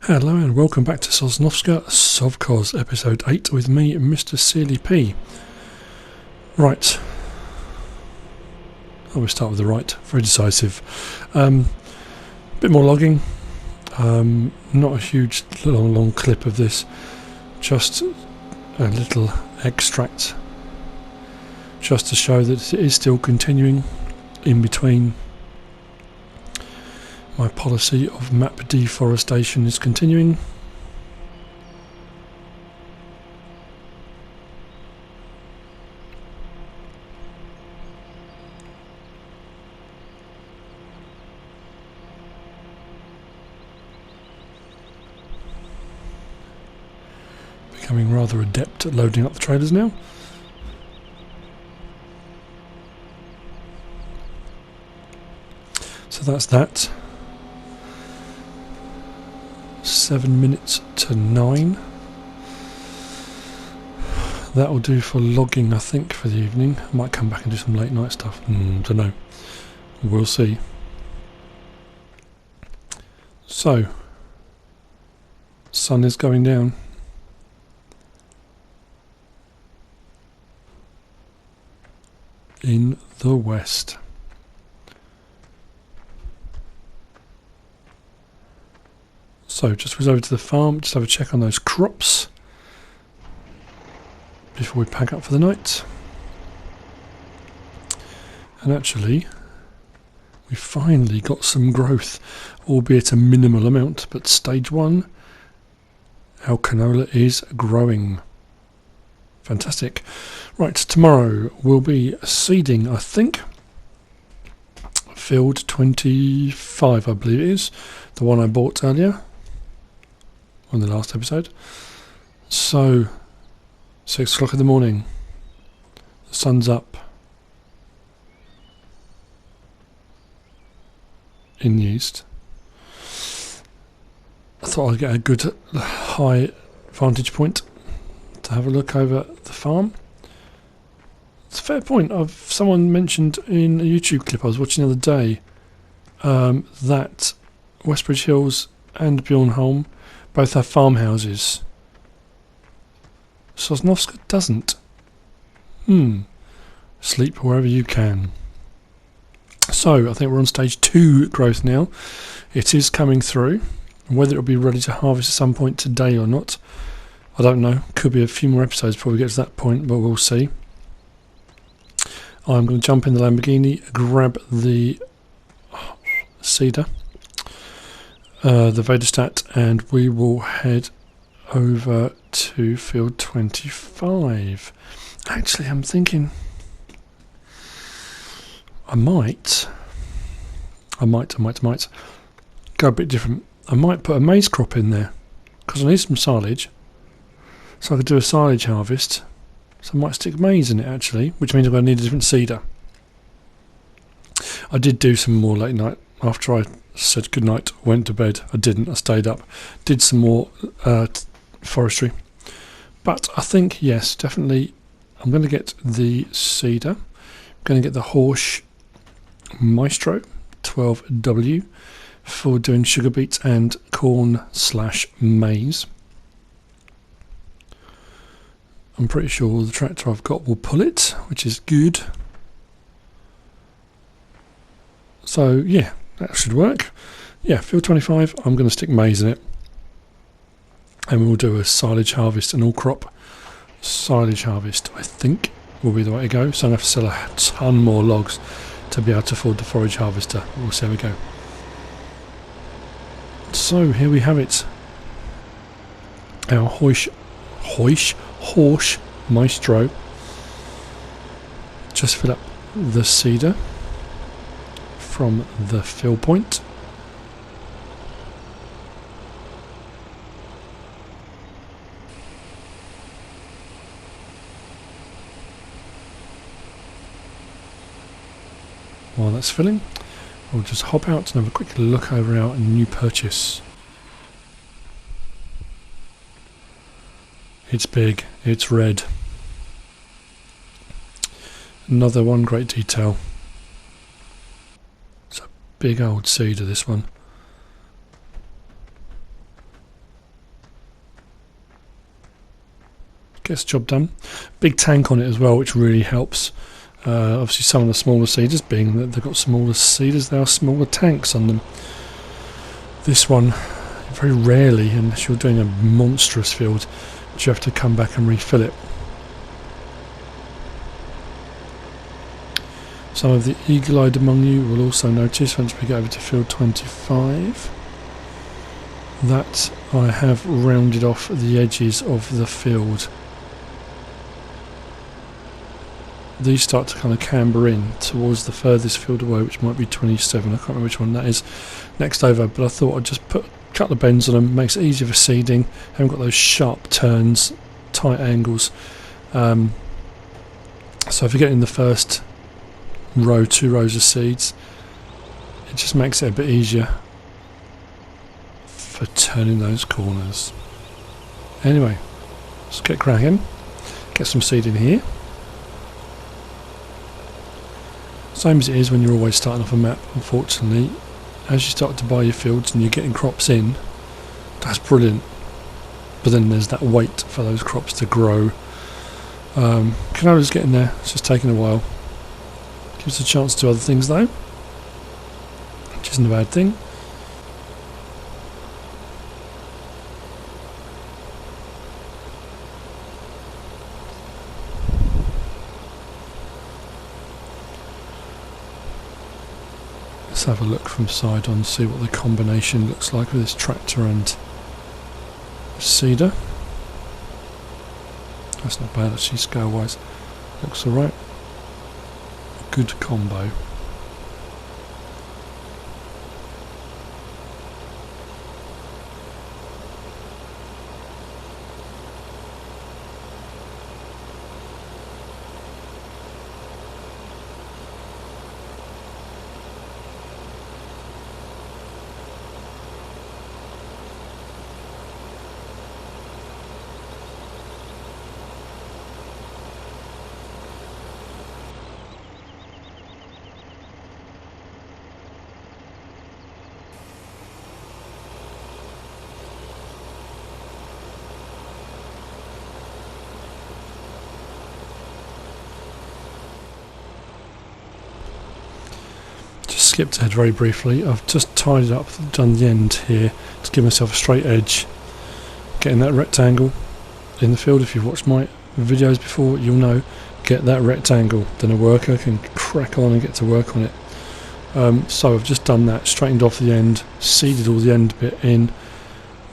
Hello and welcome back to Sosnovka, Sovkhoz, episode 8 with me, Mr. Sealy P. Right. I will start with the right, very decisive. Bit more logging, not a huge long clip of this, just a little extract, just to show that it is still continuing in between. My policy of map deforestation is continuing. Becoming rather adept at loading up the trailers now. So that's that. 7 minutes to 9. That will do for logging, I think, for the evening. I might come back and do some late night stuff. Don't know. We'll see. So, sun is going down. In the west. So just whiz over to the farm, just have a check on those crops before we pack up for the night. And actually, we finally got some growth, albeit a minimal amount, but stage 1, our canola is growing. Fantastic. Right, tomorrow will be seeding, I think. Field 25, I believe it is, the one I bought earlier. On the last episode. So 6 o'clock in the morning, the sun's up in the east. I thought I'd get a good high vantage point to have a look over the farm. It's a fair point. Someone mentioned in a YouTube clip I was watching the other day that Westbridge Hills and Bjornholm both have farmhouses. Sosnovka doesn't. Sleep wherever you can. So, I think we're on stage 2 growth now. It is coming through. Whether it'll be ready to harvest at some point today or not, I don't know. Could be a few more episodes before we get to that point, but we'll see. I'm going to jump in the Lamborghini, grab the cedar, the Vedostat, and we will head over to field 25. Actually, I'm thinking I might go a bit different. I might put a maize crop in there because I need some silage, so I could do a silage harvest. So I might stick maize in it actually, which means I'm going to need a different seeder. I did do some more late night after I said goodnight, went to bed. I didn't, I stayed up, did some more forestry. But I think, yes, definitely I'm going to get the cedar. I'm going to get the Horsch Maestro 12W for doing sugar beets and corn/maize. I'm pretty sure the tractor I've got will pull it, which is good. So, yeah, that should work. Yeah, field 25, I'm going to stick maize in it. And we'll do a silage harvest, an all crop silage harvest, I think, will be the way to go. So I'm going to have to sell a ton more logs to be able to afford the forage harvester. We'll see how we go. So, here we have it. Our Horsch Maestro. Just fill up the cedar from the fill point. While that's filling, we'll just hop out and have a quick look over our new purchase. It's big, it's red. Another one great detail. It's a big old cedar, this one. gets the job done. Big tank on it as well, which really helps. Obviously some of the smaller seeders, being that they've got smaller seeders, they are smaller tanks on them. This one, very rarely, unless you're doing a monstrous field, do you have to come back and refill it. Some of the eagle-eyed among you will also notice, once we get over to field 25, that I have rounded off the edges of the field. These start to kind of camber in towards the furthest field away, which might be 27. I can't remember which one that is next over, but I thought I'd just put a couple of bends on them, makes it easier for seeding. Haven't got those sharp turns, tight angles. So if you get in the first row, 2 rows of seeds, it just makes it a bit easier for turning those corners. Anyway, let's get cracking, get some seed in here. Same as it is when you're always starting off a map, unfortunately. As you start to buy your fields and you're getting crops in, that's brilliant. But then there's that wait for those crops to grow. Canola's getting there, it's just taking a while. Gives a chance to do other things though, which isn't a bad thing. Let's have a look from side on, see what the combination looks like with this tractor and seeder. That's not bad actually, scale wise. Looks alright. Good combo. Skipped ahead very briefly. I've just tidied up, done the end here to give myself a straight edge. Getting that rectangle in the field, if you've watched my videos before, you'll know. Get that rectangle, then a worker can crack on and get to work on it. So I've just done that, straightened off the end, seeded all the end bit in,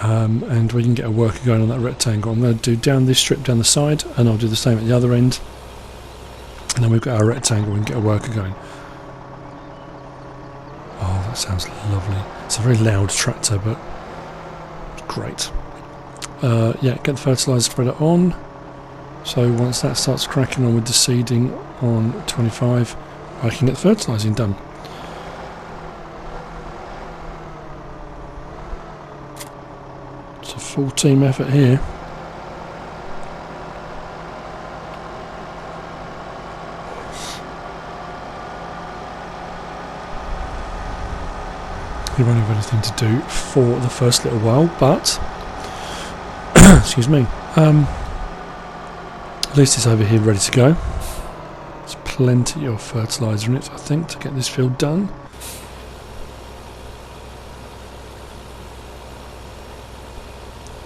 and we can get a worker going on that rectangle. I'm going to do down this strip down the side, and I'll do the same at the other end, and then we've got our rectangle and get a worker going. Oh, that sounds lovely. It's a very loud tractor, but great. Yeah, get the fertiliser spreader on. So once that starts cracking on with the seeding on 25, I can get the fertilising done. It's a full team effort here. You won't have anything to do for the first little while, but excuse me, at least it's over here ready to go. There's plenty of fertiliser in it, I think, to get this field done.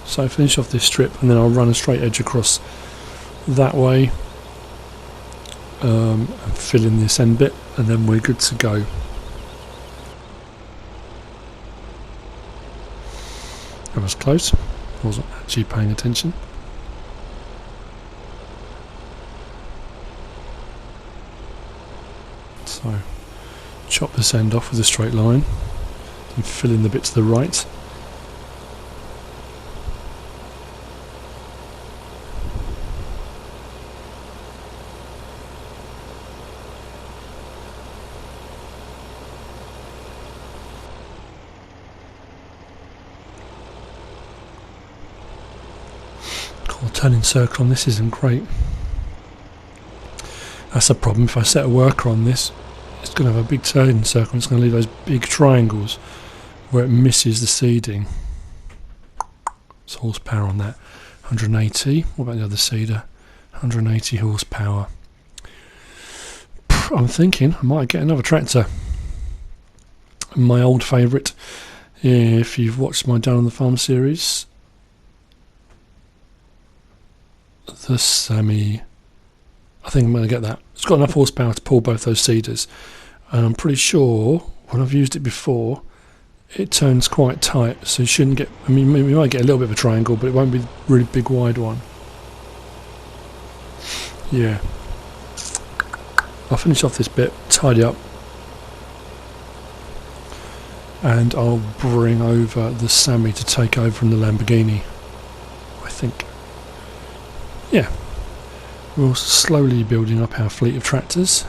So finish off this strip and then I'll run a straight edge across that way and fill in this end bit, and then we're good to go. That was close, wasn't actually paying attention. So, chop this end off with a straight line, and fill in the bit to the right. Turning circle on this isn't great. That's a problem. If I set a worker on this, it's going to have a big turning circle. It's going to leave those big triangles where it misses the seeding. It's horsepower on that. 180. What about the other seeder? 180 horsepower. I'm thinking I might get another tractor. My old favourite, if you've watched my Down on the Farm series, the Sammy. I think I'm going to get that. It's got enough horsepower to pull both those seeders. And I'm pretty sure, when I've used it before, it turns quite tight, so you shouldn't get... I mean, we might get a little bit of a triangle, but it won't be a really big wide one. Yeah. I'll finish off this bit, tidy up, and I'll bring over the Sammy to take over from the Lamborghini, I think. Yeah. We're slowly building up our fleet of tractors.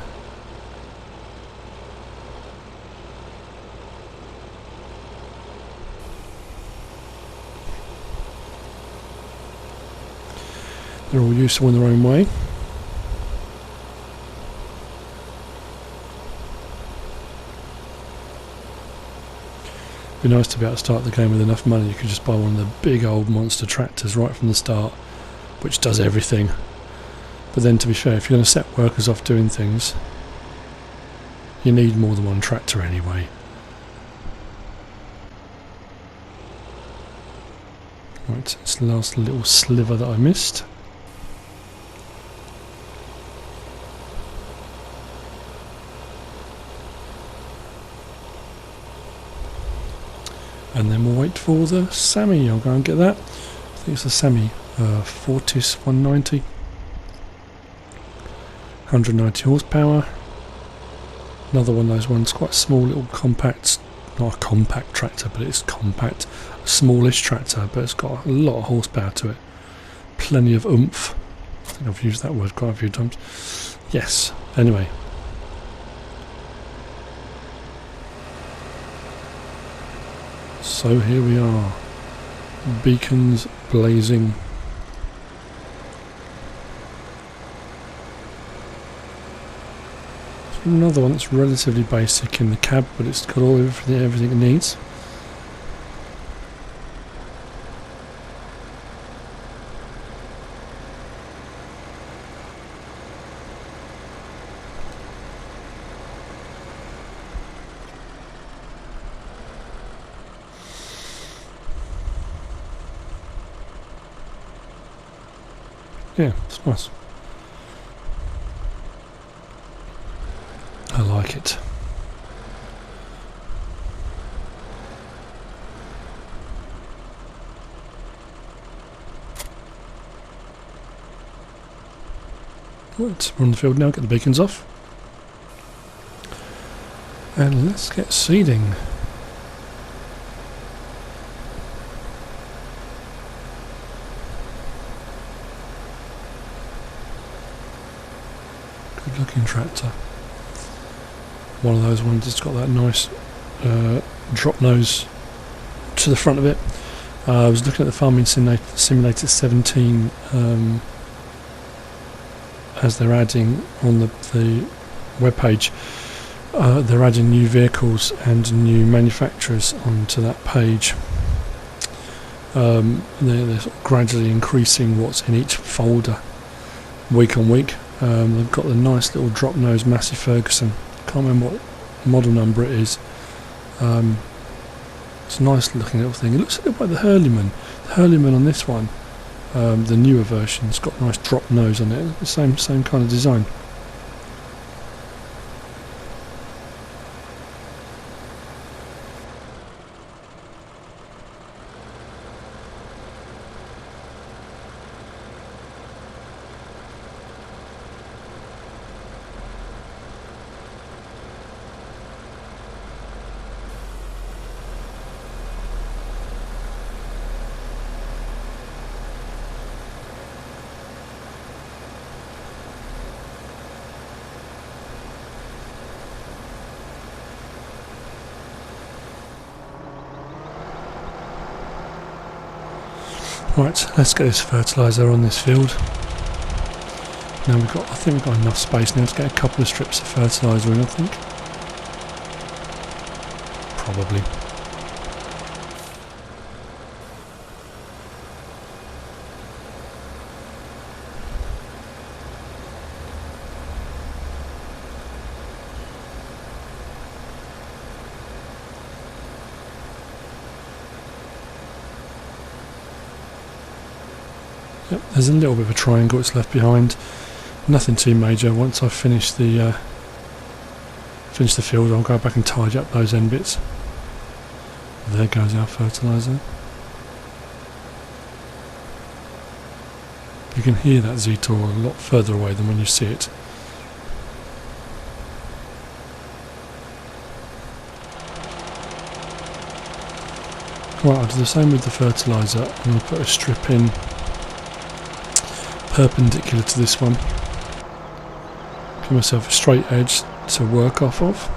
They're all useful in their own way. It'd be nice to be able to start the game with enough money you could just buy one of the big old monster tractors right from the start, which does everything. But then, to be fair, if you're going to set workers off doing things, you need more than one tractor anyway. Right, it's the last little sliver that I missed. And then we'll wait for the Sammy. I'll go and get that. I think it's a Sammy Fortis 190. 190 horsepower. Another one of those ones, quite small little compact, not a compact tractor, but it's compact, a smallish tractor, but it's got a lot of horsepower to it. Plenty of oomph. I think I've used that word quite a few times. Yes, anyway. So here we are, beacons blazing. Another one that's relatively basic in the cab, but it's got everything it needs. Yeah, it's nice. I like it. Right, we're on the field now, get the beacons off. And let's get seeding. Good looking tractor. One of those ones that's got that nice drop nose to the front of it. I was looking at the Farming Simulator 17 as they're adding on the web page. They're adding new vehicles and new manufacturers onto that page. They're sort of gradually increasing what's in each folder week on week. They've got the nice little drop nose Massey Ferguson. Can't remember what model number it is. It's a nice looking little thing. It looks a little like the Hurleyman. The Hurleyman on this one, the newer version, it's got a nice drop nose on it. The same kind of design. Right, let's get this fertiliser on this field. Now I think we've got enough space now to get a couple of strips of fertiliser in, I think. Probably. Yep, there's a little bit of a triangle it's left behind. Nothing too major. Once I've finished the field, I'll go back and tidy up those end bits. There goes our fertiliser. You can hear that Z-Tor a lot further away than when you see it. Right, I'll do the same with the fertiliser. I'm going to put a strip in perpendicular to this one. Give myself a straight edge to work off of.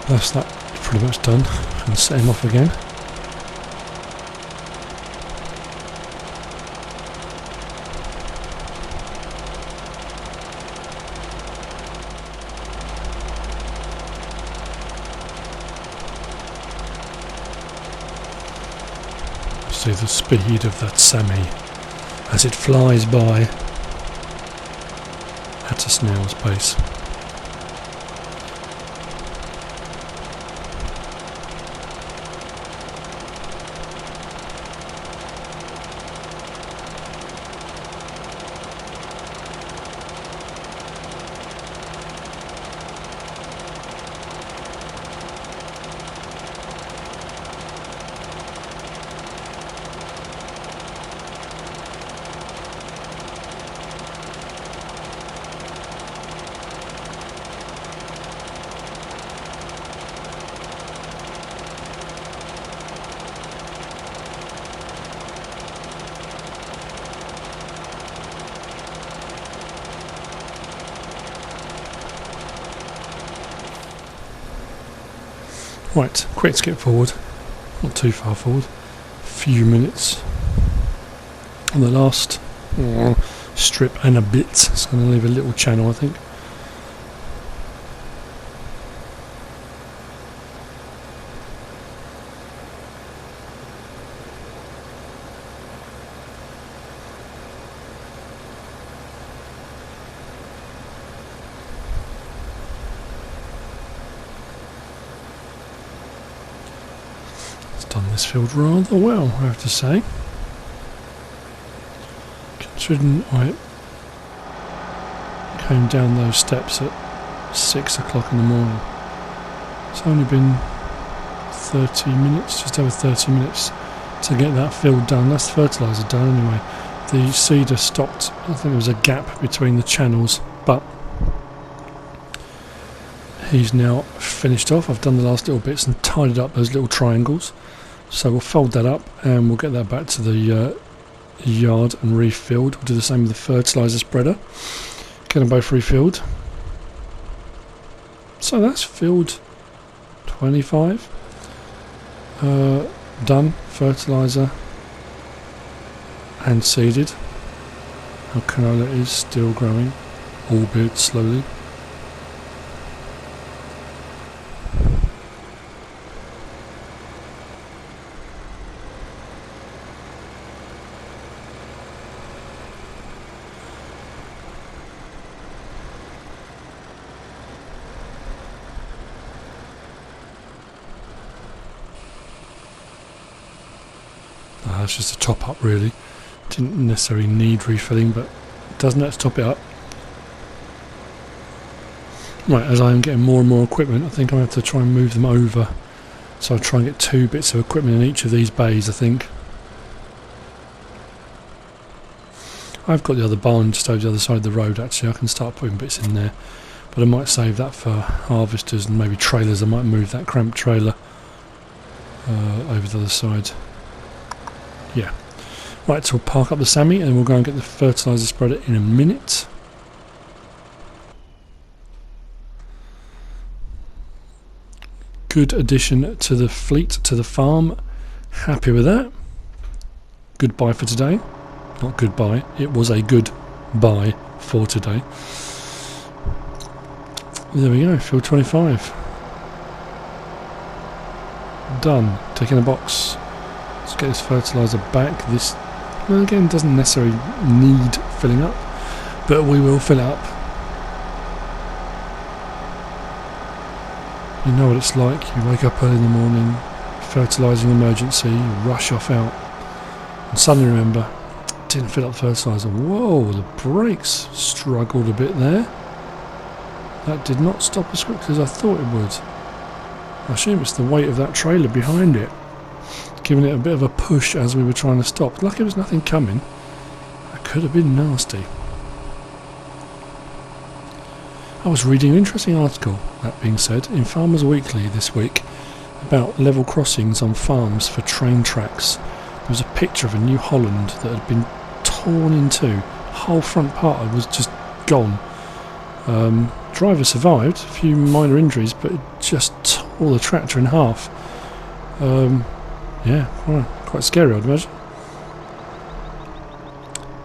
That's that pretty much done, and set him off again. See the speed of that Sammy as it flies by at a snail's pace. Right, quick skip forward, not too far forward, a few minutes on the last strip and a bit. It's going to leave a little channel, I think. Done this field rather well, I have to say, considering I came down those steps at 6 o'clock in the morning. It's only been 30 minutes, just over 30 minutes to get that field done. That's the fertiliser done anyway. The seeder stopped, I think there was a gap between the channels, but he's now finished off. I've done the last little bits and tidied up those little triangles. So we'll fold that up and we'll get that back to the yard and refilled. We'll do the same with the fertiliser spreader. Get them both refilled. So that's field 25. Done. Fertiliser and seeded. Our canola is still growing, albeit slowly. That's just a top up really. Didn't necessarily need refilling, but it doesn't have to top it up. Right, as I'm getting more and more equipment, I think I'm going to have to try and move them over So I'll try and get 2 bits of equipment in each of these bays, I think. I've got the other barn just over the other side of the road actually. I can start putting bits in there. But I might save that for harvesters and maybe trailers. I might move that cramped trailer over the other side. Yeah. Right, so we'll park up the Sammy and we'll go and get the fertiliser spreader in a minute. Good addition to the fleet, to the farm. Happy with that. Goodbye for today. Not goodbye, it was a good buy for today. There we go, field 25. Done. Taking a box. Let's get this fertiliser back. This, well, again, doesn't necessarily need filling up, but we will fill it up. You know what it's like. You wake up early in the morning, fertilising emergency, you rush off out, and suddenly remember, didn't fill up the fertiliser. Whoa, the brakes struggled a bit there. That did not stop as quickly as I thought it would. I assume it's the weight of that trailer behind it, giving it a bit of a push as we were trying to stop. Lucky there was nothing coming. That could have been nasty. I was reading an interesting article, that being said, in Farmers Weekly this week about level crossings on farms for train tracks. There was a picture of a New Holland that had been torn in two. The whole front part was just gone. Driver survived, a few minor injuries, but it just tore the tractor in half. Yeah, well, quite scary, I'd imagine.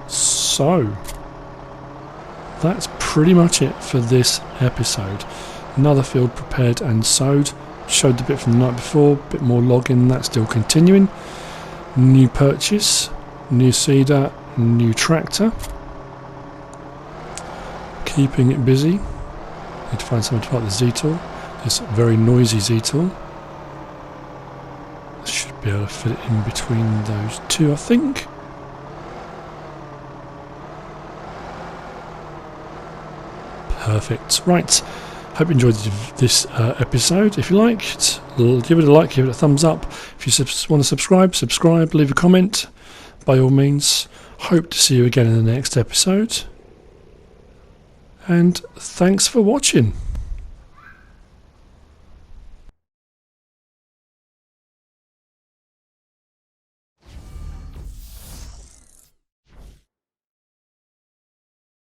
So, that's pretty much it for this episode. Another field prepared and sowed. Showed the bit from the night before, a bit more logging, that's still continuing. New purchase, new seeder, new tractor. Keeping it busy. Need to find something to park the Z-Tool. This very noisy Z-Tool. Should be able to fit it in between those two, I think. Perfect. Right. Hope you enjoyed this episode. If you liked, give it a like, give it a thumbs up. If you want to subscribe, leave a comment. By all means. Hope to see you again in the next episode. And thanks for watching.